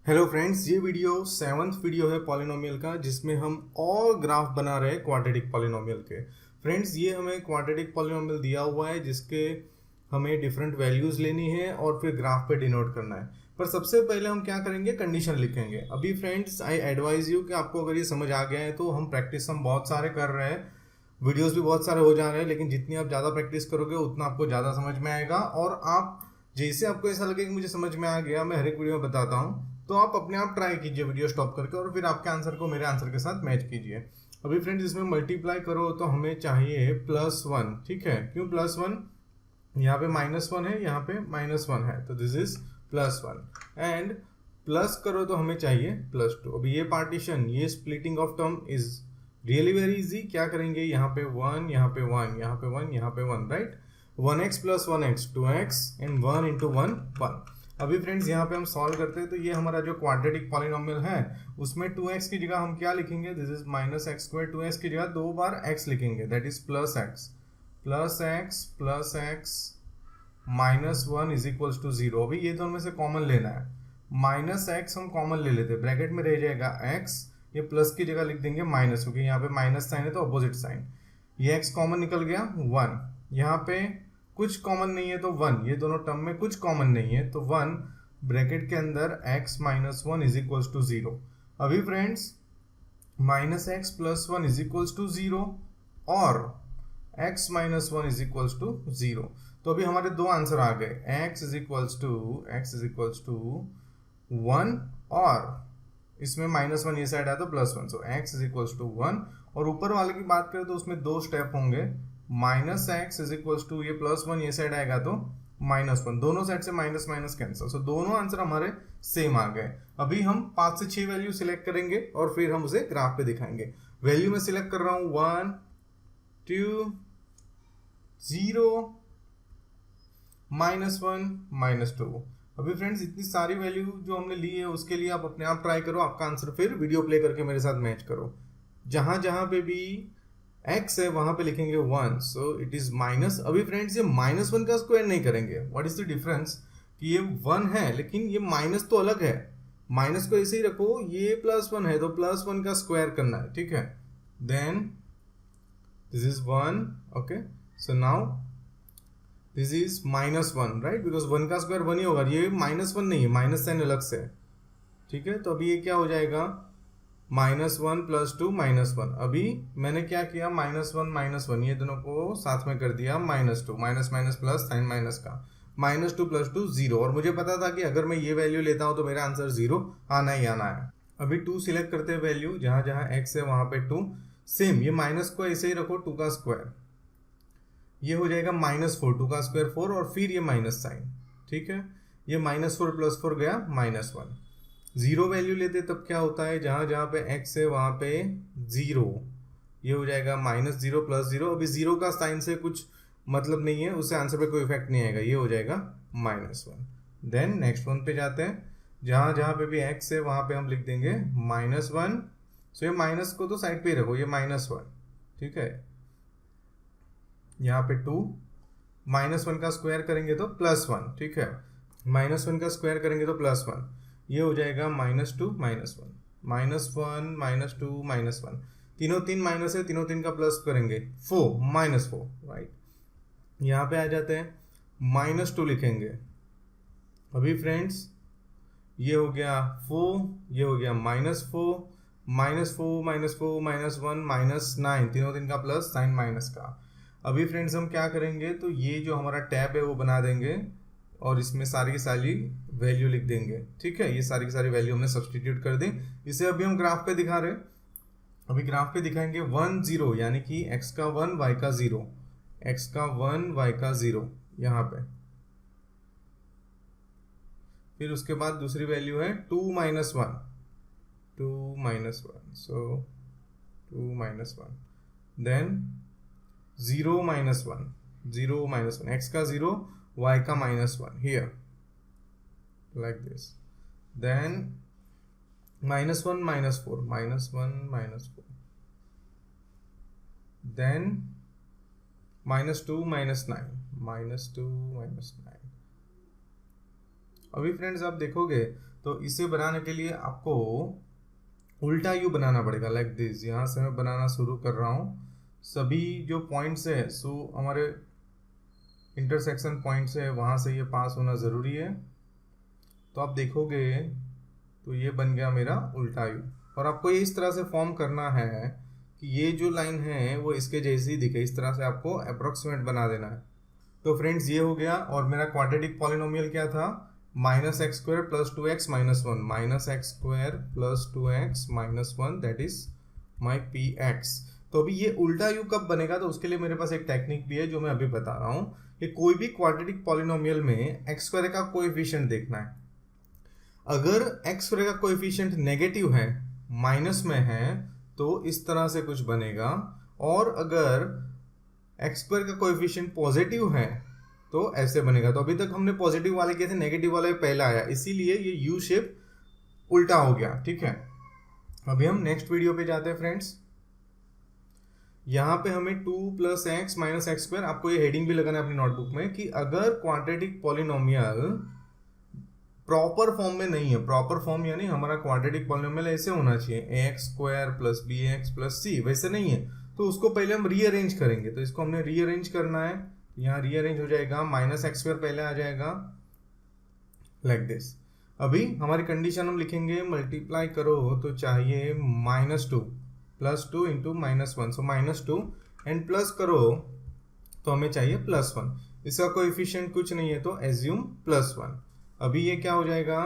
Hello friends, ये video 7th video है polynomial का, जिसमें हम और ग्राफ बना रहे हैं क्वाड्रेटिक पॉलिनोमियल के। फ्रेंड्स, ये हमें क्वाड्रेटिक पॉलिनोमियल दिया हुआ है जिसके हमें डिफरेंट वैल्यूज लेनी है और फिर ग्राफ पे डिनोट करना है। पर सबसे पहले हम क्या करेंगे, कंडीशन लिखेंगे। अभी फ्रेंड्स, आई एडवाइज यू कि आपको अगर ये समझ आ गया है तो हम प्रैक्टिस बहुत सारे कर रहे हैं, वीडियोस भी बहुत सारे हो जा रहे हैं, लेकिन जितनी आप ज़्यादा प्रैक्टिस करोगे उतना आपको ज़्यादा समझ में आएगा। और आप जैसे आपको ऐसा लगे कि मुझे समझ में आ गया, मैं हर एक वीडियो में बताता हूँ, तो आप अपने आप ट्राई कीजिए वीडियो स्टॉप करके और फिर आपके आंसर को मेरे आंसर के साथ मैच कीजिए। अभी फ्रेंड्स, इसमें मल्टीप्लाई करो तो हमें चाहिए +1। ठीक है, क्यों +1? यहाँ पे -1 है, यहाँ पे -1 है, तो दिस इज +1। एंड प्लस करो तो हमें चाहिए +2। अभी ये पार्टीशन, ये splitting of term is really very easy. क्या करेंगे, यहाँ पे 1, यहाँ पे 1, यहाँ पे 1, यहाँ पे 1, right. 1x + 1x 2x and 1 × 1 1। अभी फ्रेंड्स, यहाँ पे हम सॉल्व करते हैं तो ये हमारा जो क्वाड्रेटिक पॉलिनोमियल है उसमें 2x की जगह हम क्या लिखेंगे, दिस इज -x²। 2x की जगह 2 बार x लिखेंगे, दैट इज +x -1 = 0। अभी ये दोनों में से कॉमन लेना है, -x हम कॉमन ले लेते हैं, ब्रैकेट में रह जाएगा x, ये प्लस की जगह लिख देंगे माइनस, क्योंकि यहाँ पे माइनस साइन है तो अपोजिट साइन। ये x कॉमन निकल गया 1, यहाँ पे कुछ कॉमन नहीं है तो 1, ये दोनों टर्म में कुछ कॉमन नहीं है तो 1 ब्रैकेट के अंदर x - 1 = 0। अभी फ्रेंड्स, -x + 1 = 0 और x - 1 = 0। तो अभी हमारे दो आंसर आ गए, x = 1 और इसमें -1 ये साइड आया तो +1, सो x = 1। और ऊपर वाले की बात करें तो उसमें दो स्टेप होंगे, -x = ये +1 ये साइड आएगा तो -1, दोनों साइड से माइनस माइनस कैंसिल, सो दोनों आंसर हमारे सेम आ गए। अभी हम 5 से 6 वैल्यू सिलेक्ट करेंगे और फिर हम उसे ग्राफ पे दिखाएंगे। वैल्यू में सिलेक्ट कर रहा हूं 1 2 0 -1 -2। अभी फ्रेंड्स, इतनी सारी वैल्यू जो हमने ली है उसके लिए आप अपने आप ट्राई करो, आपका आंसर फिर वीडियो प्ले करके मेरे साथ मैच करो। जहां जहां पे भी x है वहां पे लिखेंगे 1, सो इट इज माइनस। अभी फ्रेंड्स, ये -1 का स्क्वायर नहीं करेंगे। व्हाट इज द डिफरेंस कि ये 1 है लेकिन ये माइनस तो अलग है, माइनस को ऐसे ही रखो, ये +1 है तो +1 का स्क्वायर करना है। ठीक है, then this is 1, okay, so now this is -1, right, because 1 का स्क्वायर 1 ही होगा, ये -1 नहीं है, माइनस साइन अलग से है। ठीक है, तो अभी ये क्या हो जाएगा, -1 + 2 -1। अभी मैंने क्या किया, -1 -1 ये दोनों को साथ में कर दिया, -2, minus minus plus, sign minus का, -2 + 2 0। और मुझे पता था कि अगर मैं ये वैल्यू लेता हूं तो मेरा आंसर 0 आना ही आना है। अभी 2 सिलेक्ट करते हैं वैल्यू, जहां जहां x है वहां पे 2, सेम ये माइनस को ऐसे ही रखो, 2 का स्क्वायर, ये हो जाएगा -4, 2 का स्क्वायर 4 और फिर ये माइनस साइन। ठीक है, ये -4 + 4 गया -1। 0 वैल्यू लेते तब क्या होता है, जहां जहां पे x है वहां पे 0, ये हो जाएगा -0 + 0। अभी 0 का साइन से कुछ मतलब नहीं है, उससे आंसर पे कोई इफेक्ट नहीं आएगा, ये हो जाएगा -1। देन नेक्स्ट वन पे जाते हैं, जहां जहां पे भी x है वहां पे हम लिख देंगे -1, सो ये माइनस को तो साइड पे ही रखो, ये -1। ठीक है, यहाँ पे 2, -1 का स्क्वायर करेंगे तो +1। ठीक है, -1 का स्क्वायर करेंगे तो +1, ये हो जाएगा -2 -1 -1 -2 -1, तीनों 3 माइनस है, तीनों 3 का प्लस करेंगे 4 -4, राइट। यहाँ पे आ जाते हैं, -2 लिखेंगे। अभी फ्रेंड्स, ये हो गया 4, ये हो गया -4 -4 -4 -1 -9, तीनों 3 का प्लस, साइन माइनस का। अभी फ्रेंड्स, हम क्या करेंगे, तो ये जो हमारा टैब है वो बना देंगे और इसमें सारी की सारी वैल्यू लिख देंगे। ठीक है, ये सारी की सारी वैल्यू हमने सब्सटीट्यूट कर दी। इसे अभी हम ग्राफ पे दिखा रहे हैं। अभी ग्राफ पे दिखाएंगे 1 0, यानी कि x का 1 y का 0, x का 1 y का 0 यहाँ पे। फिर उसके बाद दूसरी वैल्यू है 2 - 1, 2 - 1, सो 2 - 1, देन 0 - 1, 0 - 1, x का 0 y का -1 here like this, then -1 - 4, -1 - 4, then -2 - 9, -2 - 9। अभी फ्रेंड्स, आप देखोगे तो इसे बनाने के लिए आपको उल्टा यू बनाना पड़ेगा, लाइक दिस। यहाँ से मैं बनाना शुरू कर रहा हूँ। सभी जो पॉइंट्स है, सो हमारे इंटरसेक्शन पॉइंट्स है, वहाँ से ये पास होना ज़रूरी है। तो आप देखोगे तो ये बन गया मेरा उल्टा यू। और आपको ये इस तरह से फॉर्म करना है कि ये जो लाइन है वो इसके जैसी दिखे, इस तरह से आपको अप्रोक्सीमेट बना देना है। तो फ्रेंड्स ये हो गया। और मेरा क्वाड्रेटिक पॉलिनोमियल क्या था, minus x square plus 2x minus 1, minus x square plus 2x minus 1, that is my P x. तो अभी ये उल्टा यू कब बनेगा, तो उसके लिए मेरे पास एक टेक्निक भी है जो मैं अभी बता रहा हूँ कि कोई भी क्वाड्रेटिक पॉलिनोमियल में एक्स स्क्वायर का कोएफिशिएंट देखना है। अगर एक्स स्क्वायर का कोएफिशिएंट नेगेटिव है, माइनस में है, तो इस तरह से कुछ बनेगा। और अगर एक्स स्क्वायर का कोएफिशिएंट पॉजिटिव है तो ऐसे बनेगा। तो अभी तक हमने पॉजिटिव वाले किए थे, नेगेटिव वाले पहला आया, इसीलिए ये यू शेप उल्टा हो गया। ठीक है, अभी हम नेक्स्ट वीडियो पे जाते हैं फ्रेंड्स। यहाँ पे हमें 2 plus x minus x square, आपको ये हेडिंग भी लगाना है अपनी नोटबुक में कि अगर क्वाड्रेटिक पॉलिनोमियल प्रॉपर फॉर्म में नहीं है, प्रॉपर फॉर्म यानी हमारा क्वाड्रेटिक पॉलिनोमियल ऐसे होना चाहिए, a x square plus b x plus c, वैसे नहीं है तो उसको पहले हम रीअरेंज करेंगे। तो इसको हमने रीअरेंज करना है, यहाँ रीअरेंज हो जाएगा, माइनस एक्स स्क्वायर पहले आ जाएगा लाइक दिस। अभी हमारी कंडीशन हम लिखेंगे, मल्टीप्लाई करो तो चाहिए -2 plus 2 into -1, so -2 and plus करो तो हमें चाहिए +1। इसका कोएफिशिएंट कुछ नहीं है तो एज्यूम +1। अभी ये क्या हो जाएगा,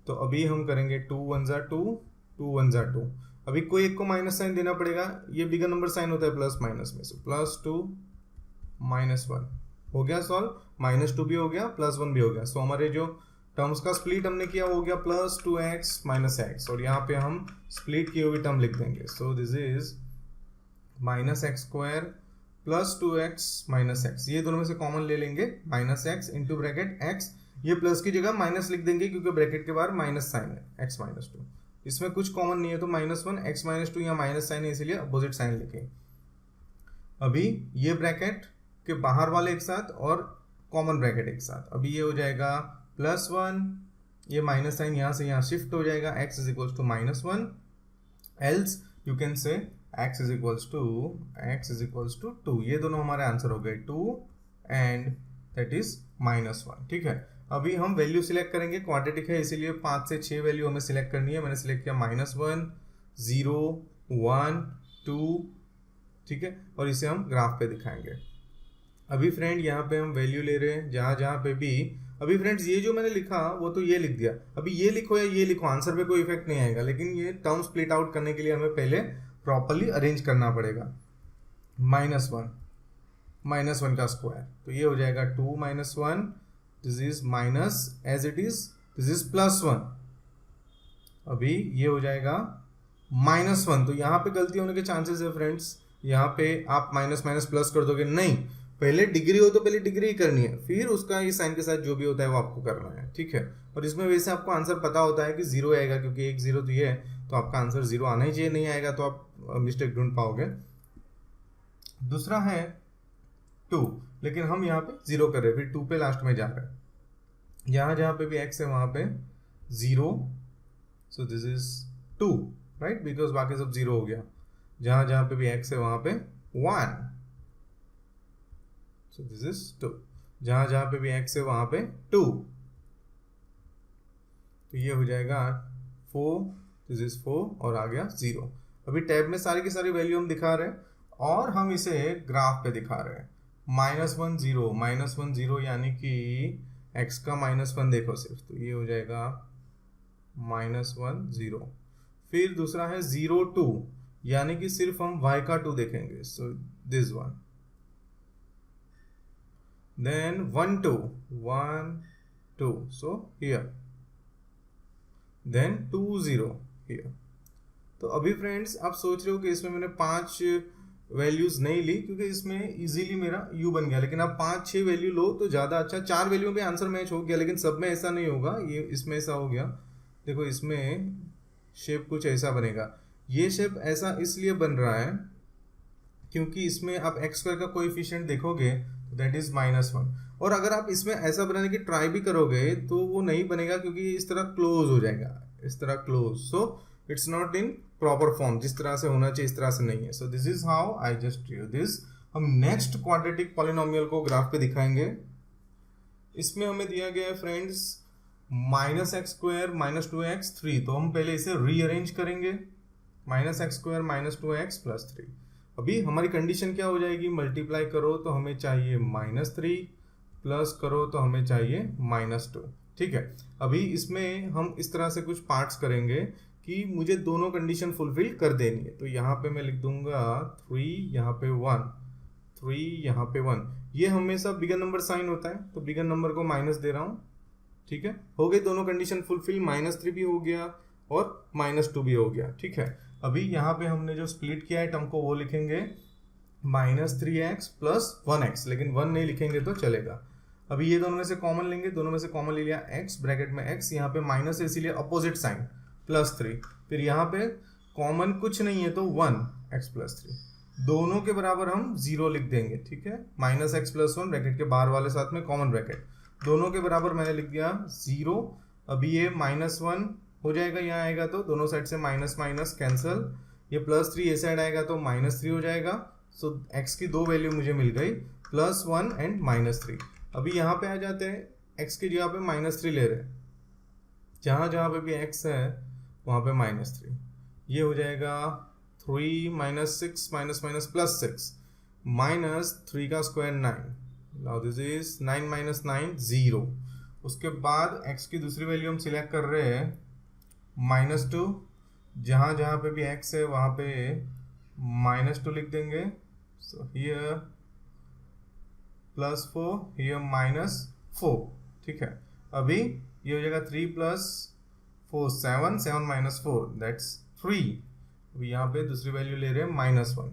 तो अभी हम करेंगे 2 1 जा 2, 2 1 जा 2। अभी कोई एक को माइनस साइन देना पड़ेगा, ये बिगर नंबर साइन होता है प्लस माइनस में, सो +2 -1 हो गया सॉल्व। -2 भी हो गया, +1 भी हो गया। सो हमारे जो टर्म्स का स्प्लिट हमने किया हो गया +2x माइनस एक्स, और यहाँ पे हम स्प्लिट की हुई टर्म लिख देंगे। So this is -x square plus 2x minus x, ये दोनों में से कॉमन ले लेंगे, -x इंटू ब्रैकेट x, ये प्लस की जगह माइनस लिख देंगे क्योंकि ब्रैकेट के बाहर माइनस साइन है, x माइनस 2, इसमें कुछ कॉमन नहीं है तो -1, x माइनस 2, यहाँ माइनस साइन है इसीलिए अपोजिट साइन लिखे। अभी ये ब्रैकेट के बाहर वाले एक साथ और कॉमन ब्रैकेट एक साथ, अभी ये हो जाएगा +1, ये माइनस साइन यहाँ से यहाँ शिफ्ट हो जाएगा, x is equals to -1, else you can say x is equals to 2। ये दोनों हमारे आंसर हो गए 2 एंड दैट इज -1। ठीक है, अभी हम वैल्यू सिलेक्ट करेंगे, क्वाड्रेटिक है इसीलिए 5 से 6 वैल्यू हमें सिलेक्ट करनी है। मैंने सिलेक्ट किया -1, 0, 1, 2। ठीक है, और इसे हम ग्राफ पे दिखाएंगे। अभी फ्रेंड यहाँ पे हम वैल्यू ले रहे हैं जहाँ पे भी। अभी फ्रेंड्स ये जो मैंने लिखा वो तो ये लिख दिया, अभी ये लिखो या ये लिखो आंसर पे कोई इफेक्ट नहीं आएगा, लेकिन ये टर्म स्प्लिट आउट करने के लिए हमें पहले प्रॉपरली अरेंज करना पड़ेगा। -1 का स्क्वायर, तो ये हो जाएगा 2 -1, this is minus as it is, this is +1। अभी ये हो जाएगा -1, तो यहाँ पे गलती होने के चांसेस है फ्रेंड्स। यहाँ पे आप माइनस माइनस प्लस कर दोगे, नहीं, पहले डिग्री हो तो पहले डिग्री ही करनी है, फिर उसका ये साइन के साथ जो भी होता है वो आपको करना है। ठीक है, और इसमें वैसे आपको आंसर पता होता है कि 0 आएगा क्योंकि 1 0 तो ये है, तो आपका आंसर 0 आना ही चाहिए, नहीं आएगा तो आप मिस्टेक ढूंढ पाओगे। दूसरा है 2, लेकिन हम यहाँ पे 0 कर रहे हैं, फिर 2 पे लास्ट में जा रहे हैं। यहाँ जहाँ पे भी x है वहाँ पे 0, so this is 2 right, because बाकी सब 0 हो गया। जहाँ जहाँ पे भी x है वहाँ पे 1, सो दिस इज 2। जहाँ जहाँ पे भी x है वहाँ पे 2, तो ये हो जाएगा 4, दिस इज 4 और आ गया 0। अभी टैब में सारी की सारी वैल्यू हम दिखा रहे हैं और हम इसे ग्राफ पे दिखा रहे हैं। -1 0 यानी कि x का -1 देखो सिर्फ, तो ये हो जाएगा -1 0। फिर दूसरा है 0 2, यानी कि सिर्फ हम y का 2 देखेंगे, so this one. Then 1 2 1 2, so here, then 2 0 here. तो अभी फ्रेंड्स आप सोच रहे हो कि इसमें मैंने 5 वैल्यूज नहीं ली क्योंकि इसमें इजीली मेरा u बन गया, लेकिन आप 5-6 वैल्यू लो तो ज़्यादा अच्छा। 4 वैल्यू में आंसर मैच हो गया, लेकिन सब में ऐसा नहीं होगा, ये इसमें ऐसा हो गया। देखो इसमें शेप कुछ ऐसा बनेगा, ये शेप ऐसा इसलिए बन रहा है क्योंकि इसमें आप x स्क्वायर का कोएफिशिएंट देखोगे दैट इज -1। और अगर आप इसमें ऐसा बनाने की ट्राई भी करोगे तो वो नहीं बनेगा, क्योंकि इस तरह क्लोज हो जाएगा, इस तरह close. So it's not in proper form, जिस तरह से होना चाहिए इस तरह से नहीं है। So this is how I just Drew this. हम नेक्स्ट क्वाड्रेटिक पॉलिनोमियल को ग्राफ पे दिखाएंगे। इसमें हमें दिया गया है फ्रेंड्स -x² -2x3। तो हम पहले इसे रीअरेंज करेंगे, -x² -2x + 3। अभी हमारी कंडीशन क्या हो जाएगी, मल्टीप्लाई करो तो हमें चाहिए -3, प्लस करो तो हमें चाहिए -2। ठीक है, अभी इसमें हम इस तरह से कुछ पार्ट्स करेंगे कि मुझे दोनों कंडीशन फुलफिल कर देनी है। तो यहाँ पे मैं लिख दूंगा 3, यहाँ पे 1, 3, यहाँ पे 1। ये हमेशा बिगर नंबर साइन होता है, तो बिगर नंबर को माइनस दे रहा हूँ। ठीक है, हो गई दोनों कंडीशन फुलफिल, -3 भी हो गया और -2 भी हो गया। ठीक है, अभी यहाँ पे हमने जो स्प्लिट किया है टर्म को वो लिखेंगे -3x + 1x, लेकिन 1 नहीं लिखेंगे तो चलेगा। अभी ये दोनों में से कॉमन लेंगे, दोनों में से कॉमन ले लिया x, ब्रैकेट में x, यहाँ पे माइनस है इसीलिए अपोजिट साइन +3। फिर यहाँ पे कॉमन कुछ नहीं है तो 1x + 3, दोनों के बराबर हम 0 लिख देंगे। ठीक है, -x + 1 ब्रैकेट के बाहर वाले साथ में कॉमन ब्रैकेट, दोनों के बराबर मैंने लिख दिया 0। अभी ये -1 हो जाएगा, यहाँ आएगा तो दोनों साइड से माइनस माइनस कैंसल, ये +3 ये साइड आएगा तो -3 हो जाएगा। सो x की दो वैल्यू मुझे मिल गई, +1 एंड -3। अभी यहाँ पे आ जाते हैं, x की जगह पे -3 ले रहे हैं, जहाँ जहाँ पे भी x है वहाँ पे -3। ये हो जाएगा 3 - 6 - +6 -3 का स्क्वायर 9। Now this is 9 - 9 0। उसके बाद x की दूसरी वैल्यू हम सिलेक्ट कर रहे हैं -2, जहाँ जहाँ पे भी x है वहाँ पे -2 लिख देंगे। So here +4, here -4। ठीक है, अभी ये हो जाएगा 3 + 4 7, 7 - 4 दैट्स 3। अभी यहाँ पे दूसरी वैल्यू ले रहे हैं -1,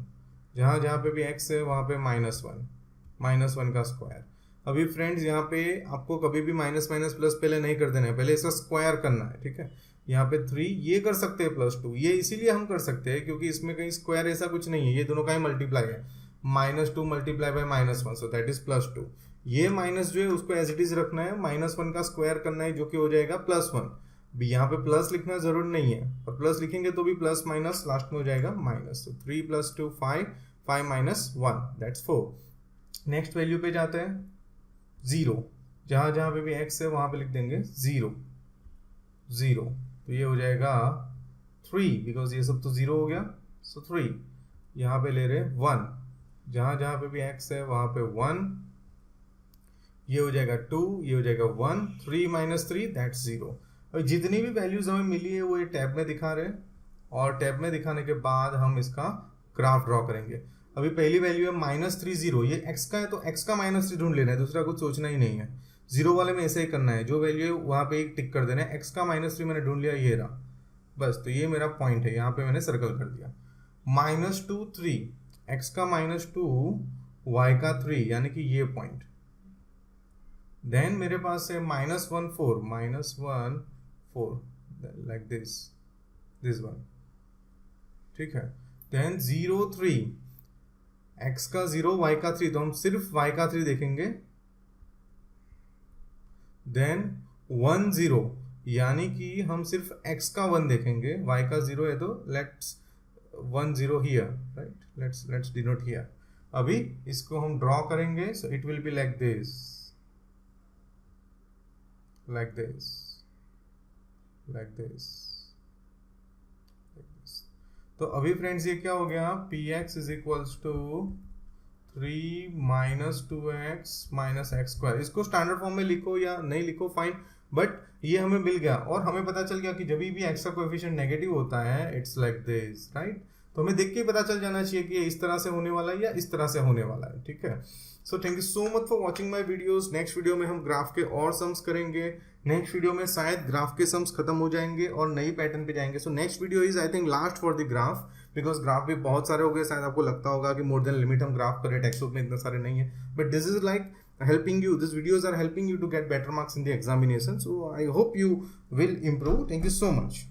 जहाँ जहाँ पे भी x है वहाँ पे -1 का स्क्वायर। अभी फ्रेंड्स यहाँ पे आपको कभी भी माइनस माइनस प्लस पहले नहीं कर देना है, पहले इसका स्क्वायर करना है। ठीक है, यहाँ पे 3, ये कर सकते हैं +2, ये इसीलिए हम कर सकते हैं क्योंकि इसमें कहीं स्क्वायर ऐसा कुछ नहीं है, ये दोनों का ही मल्टीप्लाई है। -2 multiply by -1, so that is +2। ये माइनस जो है उसको एज इट इज रखना है, -1 का स्क्वायर करना है जो कि हो जाएगा +1। भी यहाँ पे प्लस लिखना जरूरी नहीं है, और प्लस लिखेंगे तो भी प्लस माइनस लास्ट में हो जाएगा माइनस। तो 3 + 2 5, 5 - 1 दैट्स 4। नेक्स्ट वैल्यू पे जाते हैं 0, जहाँ जहाँ पे भी x है वहाँ पे लिख देंगे 0 0। तो ये हो जाएगा 3, बिकॉज ये सब तो 0 हो गया। सो 3 यहाँ पे ले रहे 1, जहाँ जहाँ पे भी x है वहाँ पे 1, ये हो जाएगा 2, ये हो जाएगा 1, 3 - 3 दैट्स 0। और जितनी भी वैल्यूज हमें मिली है वो ये टैब में दिखा रहे हैं, और टैब में दिखाने के बाद हम इसका ग्राफ ड्रॉ करेंगे। अभी पहली वैल्यू है -3 0, ये x का है तो x का -3 ढूंढ लेना है, दूसरा कुछ सोचना ही नहीं है। 0 वाले में ऐसे ही करना है, जो वैल्यू है वहाँ पे एक टिक कर देना है। x का -3 मैंने ढूंढ लिया, ये रहा बस। तो ये मेरा पॉइंट है, यहाँ पे मैंने सर्कल कर दिया। -2 3, x का -2 y का 3, यानी कि ये पॉइंट। देन मेरे पास है -1 4, लाइक दिस वन। ठीक है, देन 0 3, x का 0 y का 3, तो हम सिर्फ y का 3 देखेंगे। देन 1 0, यानी कि हम सिर्फ x का 1 देखेंगे, y का 0 है तो let's 1 0 here, right, let's denote here. अभी इसको हम ड्रॉ करेंगे, so it will be like this, like this, like this, like this। तो अभी फ्रेंड्स ये क्या हो गया, px = 3 - 2x - x²। इसको स्टैंडर्ड फॉर्म में लिखो या नहीं लिखो फाइन, बट ये हमें मिल गया। और हमें पता चल गया कि जब भी x का कोएफिशिएंट नेगेटिव होता है इट्स लाइक दिस, राइट। तो हमें देख के पता चल जाना चाहिए कि ये इस तरह से होने वाला है या इस तरह से होने वाला है। ठीक है, so thank you so much for watching my videos. Next video में हम ग्राफ के और सम्स करेंगे। नेक्स्ट वीडियो में शायद ग्राफ के सम्स खत्म हो जाएंगे और नई पैटर्न पे जाएंगे। So next video is I think last for the graph, because graph भी बहुत सारे हो गए। शायद आपको लगता होगा कि मोर देन लिमिट हम ग्राफ करें, टेक्स्ट बुक में इतने सारे नहीं है, but this is like helping you, these videos are helping you to get better marks in the examination, so I hope you will improve. Thank you so much.